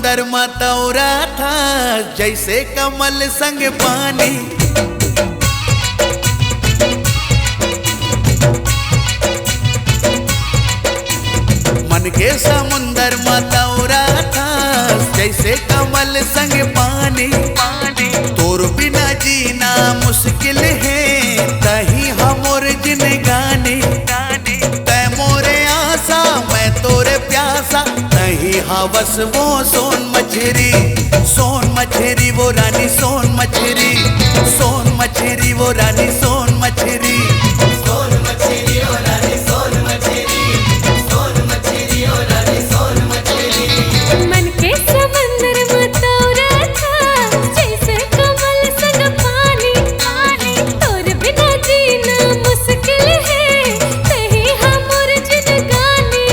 समुंदर मतौरा था जैसे कमल संग पानी। मन के समुंदर मतौरा था जैसे कमल संग पानी। तोर बिना जीना मुश्किल है कहीं हमोर जिनगानी। तै मोरे आशा मैं तोरे प्यासा नहीं हवस वो सोन मछरी वो रानी सोन मछरी वो रानी सोन मछरी ओ रानी सोन मछरी। मन के समंदर मतौरा था जैसे कमल संग पानी। तोर बिना जीना मुश्किल है कहीं हमोर जिनगानी।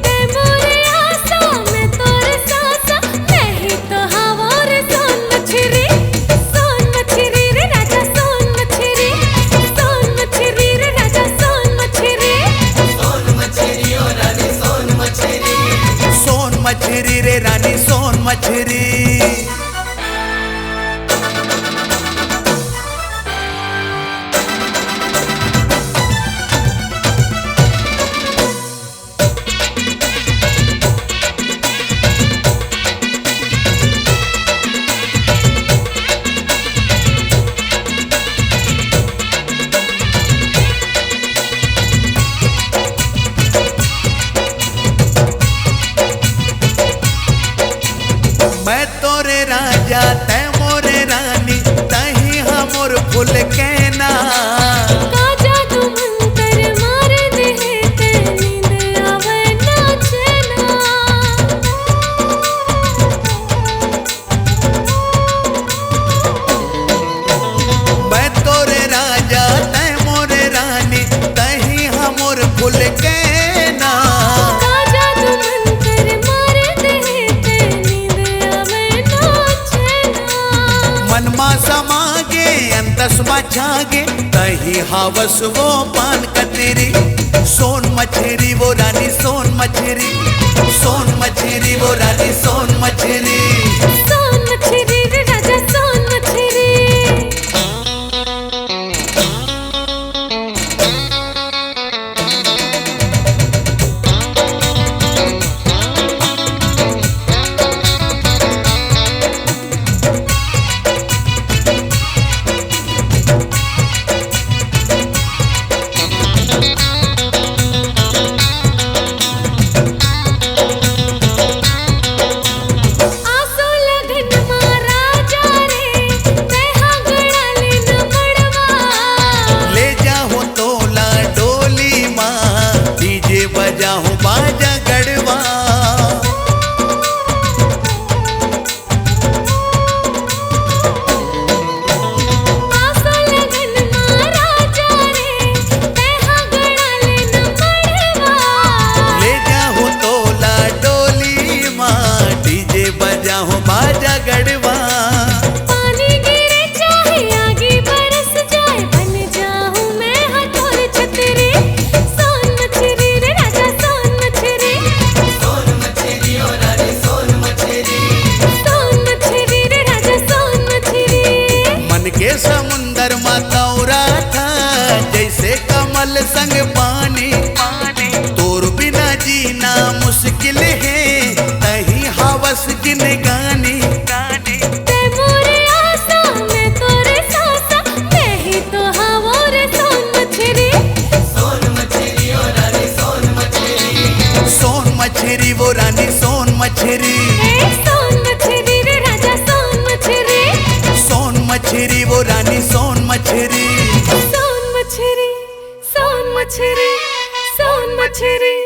तै मोरे आशा मैं तोरे सासा नहीं तो हवार सोन मछरी रे राजा सोन मछरी रे राजा सोन मछरी। ओ रानी सोन मछरी रे रानी सोन मछरी। मैं तोरे राजा तै मोरे रानी तही हमोर फूल कहना। काजा तू मंतर मार दे ते नींद आवे ना चैना। मैं तोरे राजा तै मोरे रानी तही हमोर फूल कहना। काजा तू मंतर मार दे ते नींद आवे ना चैना। मनमा समागे अंतसमा जागे तही हवस वो पान कतेरी। सोन मछरी वो रानी सोन मछरी वो रानी सोन मछरी। सोन मछरी रे राजा सोन मछरी। आसो लगन मां राजा रे तैहा गड़ा ले न मड़वा। ले जाओ तोला डोली माँ डीजे बजाओ बाजा गड़वा। आसो लगन मां राजा रे तैहा गड़ा ले न मड़वा। ले जाओ तोला डोली माँ डीजे बजाओ बाजा गड़वा। पानी गिरे चाहे आगे बरस जाए बन जाऊं मैं हथौर छतरी। सोन मछरी रे राजा सोन मछरी। सोन मछरी ओ रानी सोन मछरी। सोन मछरी रे राजा सोन मछरी। मन के समुंदर मतौरा था जैसे कमल संग पानी। तोर बिना जीना मुश्किल है तही हवस जिनगानी। तै मोरे आशा मैं तोरे सासा नहीं तो हवार सोन मछरी ओ रानी सोन मछरी। सोन मछरी वो रानी सोन मछरी। सोन मछरी रे राजा सोन मछरी। सोन मछरी वो रानी सोन मछरी। सोन मछरी सोन मछरी सोन मछरी।